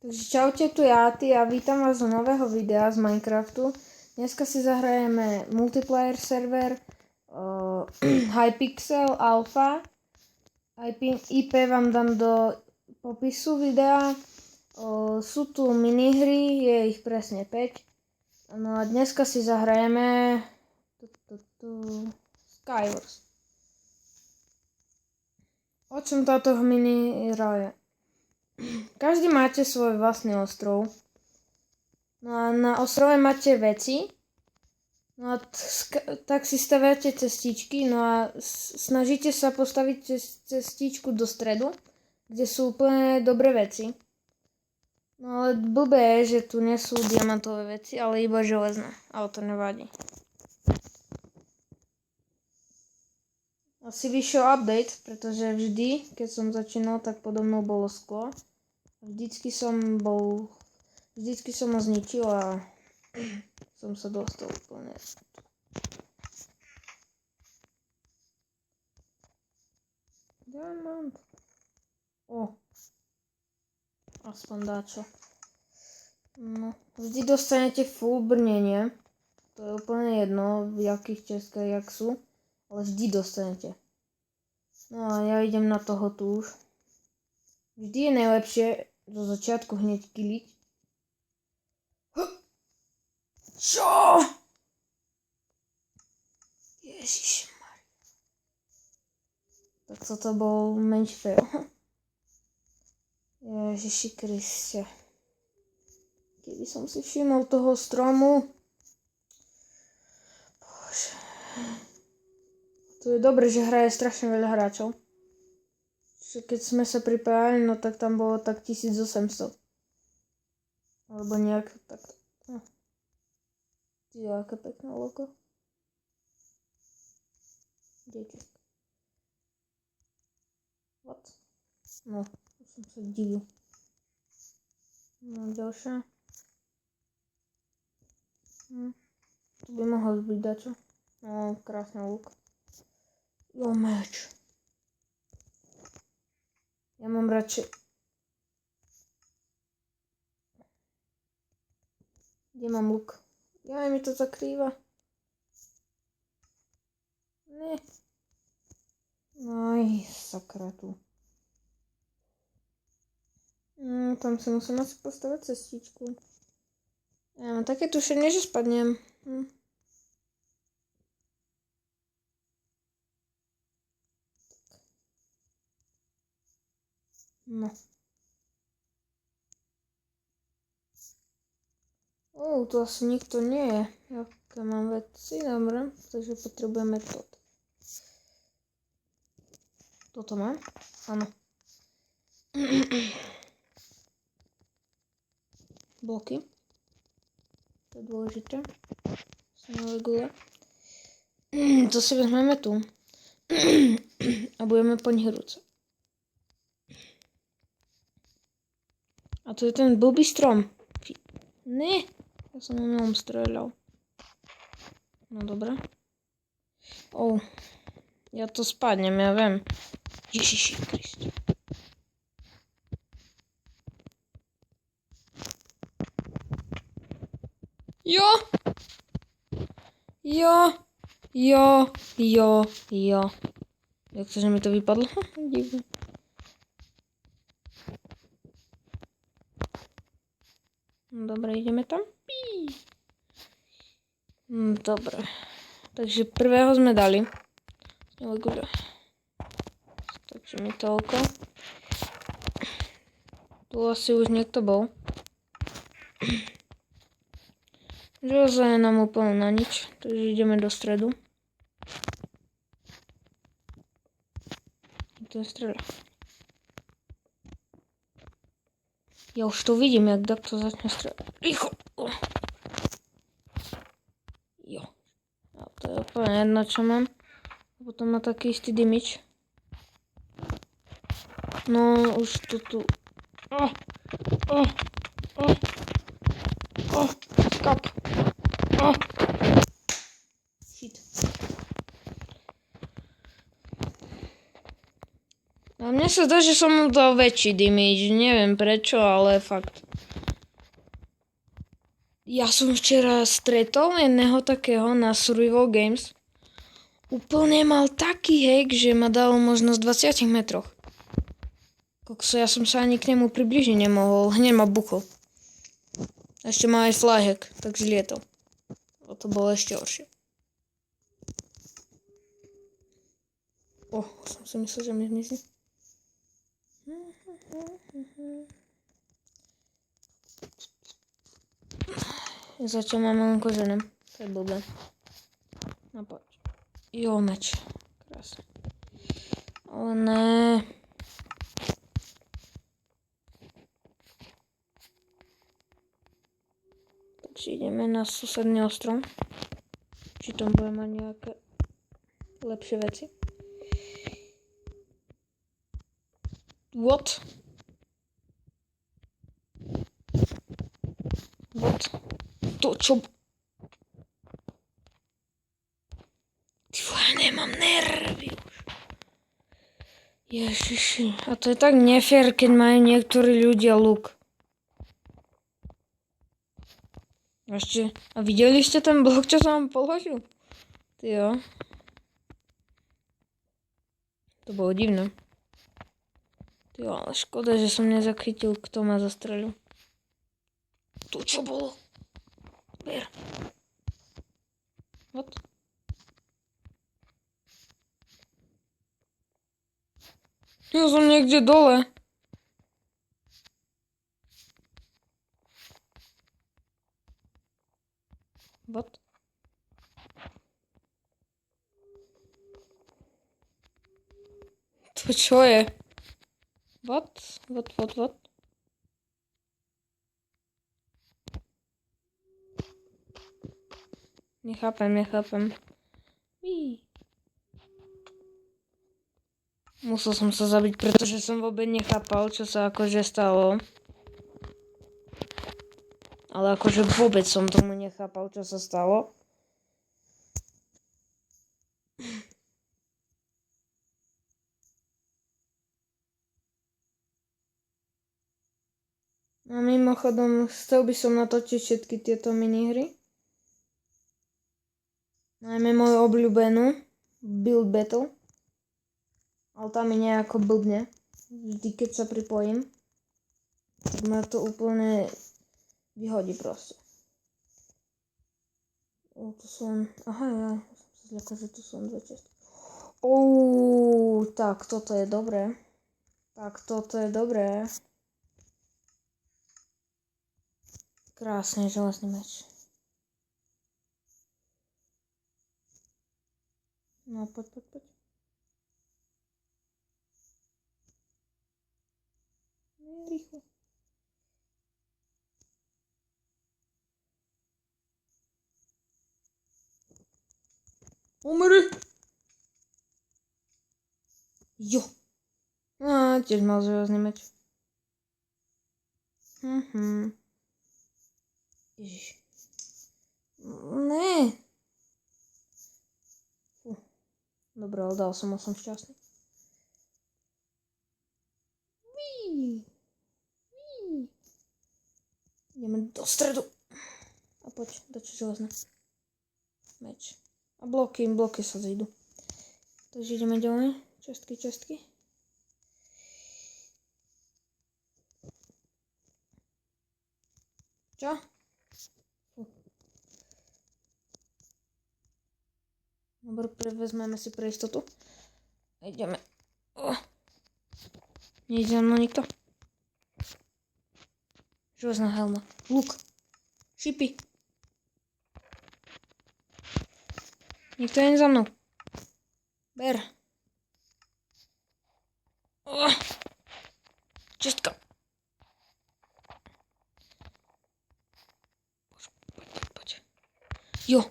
Takže čaute, tu Játy a vítam vás do nového videa z Minecraftu. Dneska si zahrajeme multiplayer server Hypixel Alpha. IP vám dám do popisu videa. Sú tu minihry, je ich presne 5. No a dneska si zahrajeme Skywars. O čom táto minihra je? Každý máte svoj vlastný ostrov. No a na ostrove máte veci. No a tak si staviate cestičky. No a snažíte sa postaviť cestičku do stredu, kde sú úplne dobré veci. No ale blbé je, že tu nie sú diamantové veci, ale iba železné. Ale to nevadí. Asi vyšiel update, pretože vždy, keď som začínal, tak podo mnou bolo sklo. Vždycky som ho zničil a som sa dostal úplne. Diamant. Aspoň dáčo. No, vždy dostanete full brnenie. To je úplne jedno, v jakých českách jak sú. Ale vždy dostanete. No a ja idem na toho tu už. Vždy je najlepšie zo začiatku hneď killiť. Čo? Ježišmarja. Tak toto bol menší fail. Ježiši Kriste. Keby som si všimol toho stromu. Bože. To je dobré, že hraje strašne veľa hráčov. Keď sme sa pripájali, no tak tam bolo tak 1800. Alebo nejak tak. Aké pekné loko. Dejček. What? No, som sa divil. No, ďalšia. Tu by mohol byť dačo. No, krásny luk. Jo, meč. Ja mám radšej... Kde mám luk? Ja mi to zakrýva. Ne. Aj, sakra tu. Tam si musím asi postaviť cestičku. Ja mám také tušenie, že spadnem. No. Tu asi nikto nie je. Jaké mám veci, dobre. Takže potrebujeme toto. Toto mám? Áno. Bloky. To je dôležité. Snové gule. To si vezmeme tu. A budeme po nich rúcať. A to je ten blbý strom. Ne, ja som o ňom streľal. No dobre. Ja to spadnem, ja viem. Ježiši Kriste. Jo. Jak to, že mi to vypadlo? Divne. Dobre, ideme tam. Dobre. Takže prvého sme dali. Stačí mi toľko. Tu asi už niekto bol. Železo je nám úplne na nič. Takže ideme do stredu. To je streda. Ja už to vidím, jak takto začne strieľať. Rýchlo! Jo. A to je úplne jedno, čo mám. A potom má taký istý dimič. No, už to tu... Skap! Shit. A mne sa zdá, že som mu dal väčší damage. Neviem prečo, ale fakt. Ja som včera stretol jedného takého na Survival Games. Úplne mal taký hack, že ma dal možno z 20 metroch. Kokso, ja som sa ani k nemu približiť nemohol. Hneď ma buchol. Ešte má aj flyhack, tak zlietol. A to bolo ešte horšie. Som si myslel, že mi zmizí. Zatiaľ mám len kožené. To je blbé. No poď. Jo, meč. Krásne. Ale ne. Takže ideme na susedný ostrov. Či tam bude mať nejaké lepšie veci. What? To čo? Ja nemám nervy už. Ježiši. A to je tak nefér, keď majú niektorí ľudia luk. Ešte. A videli ste ten blok, čo som vám položil? Ty jo. To bolo divné. Ty jo, ale škoda, že som nezachytil, kto ma zastrelil. Tu čo bolo? Ber. What? Ja som niekde dole. What? To čo je? What? Nechápem. Musel som sa zabiť, pretože som vôbec nechápal, čo sa akože stalo. Ale akože vôbec som tomu nechápal, čo sa stalo. A mimochodom, chcel by som natočiť všetky tieto minihry. Najmä moju obľúbenú Build Battle. Ale tam mi nejako blbne. Vždy, keď sa pripojím. Tak ma to úplne vyhodí proste. Tu sú len... Aha, ja som sa zľakol, že tu sú len dve časti. Tak toto je dobré. Krásny železný meč. No, poď. Rýchlo. Umri! Jo! Tiež mal železný meč. Ježiš. Ne. Dobre, ale dal som šťastný. Ideme do stredu. A poď, dačo železné. Meč. A bloky sa zídu. Takže ideme ďalej. Čestky. Čo? Dobre, prevezmeme si pre istotu. A ideme. Nejde za mnou nikto. Železná helma. Luk. Šipy. Nikto je za mnou. Ber. Čestka. Poď. Jo.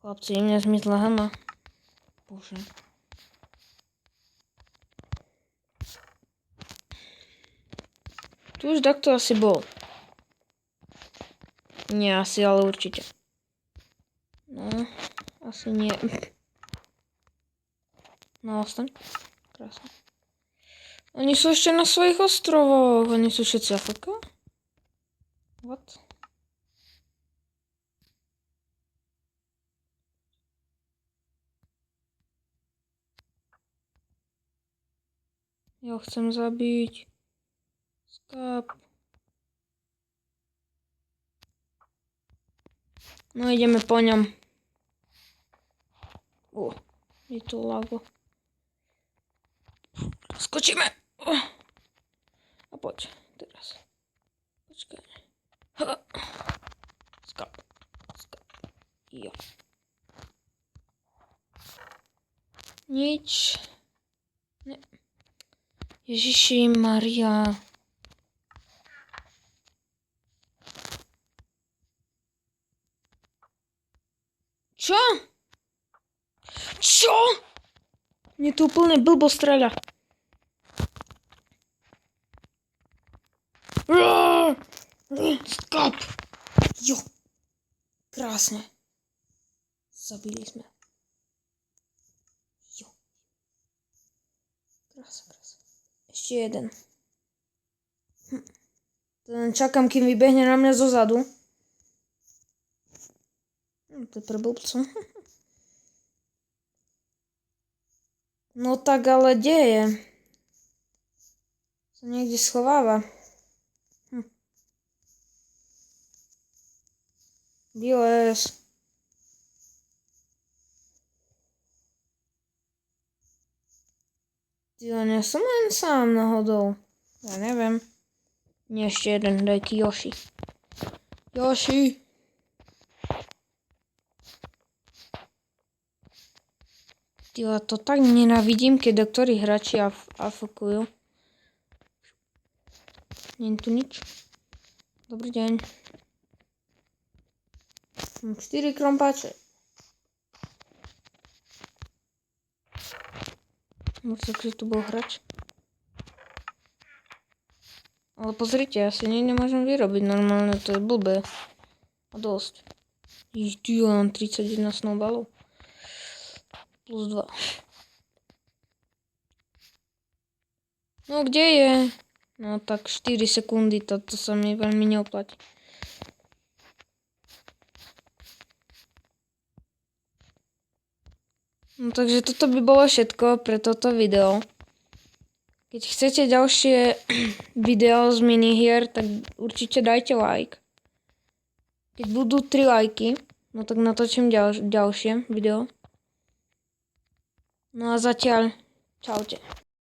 Chlapci, mne zmizla helma. Bože. Tu už takto asi bol. Nie asi, ale určite. No, a Asi nie. No, ostaň. Krásne. Oni sú ešte na svojich ostrovoch. Oni sú všetci AFK? What? Ja ho chcem zabiť. Skap. No ideme po ňom. Je tu lago. Skočíme. A poď. Teraz. Počkaj. Skap. Jo. Nič. Ne. Ježiši Maria. Čo? Čo? Mne tu úplne blbo streľa. Skap. Jo. Krásne. Zabili sme. Jo. Krásne. Ešte jeden. Čakám, kým vybehne na mňa zozadu. To je pre blbcov. No tak ale kde je? Sa niekde schováva. BOS. Ja nie som len sám náhodou. Ja neviem. Nie, ešte jeden, dajky Yoshi. Yoshi! Ja to tak nenávidím, keď doktori hráči AFKujú. Nie je tu nič. Dobrý deň. Mám 4 krompáče. Musím, že tu bol hráč. Ale pozrite, ja si nemôžem vyrobiť normálne, to je blbé. A dosť. Ja mám 31 snowballov. Plus 2. No kde je? No tak 4 sekundy, to sa mi veľmi neoplatí. No takže toto by bolo všetko pre toto video. Keď chcete ďalšie video z minihier, tak určite dajte like. Keď budú 3 lajky, no tak natočím ďalšie video. No a zatiaľ, čaute.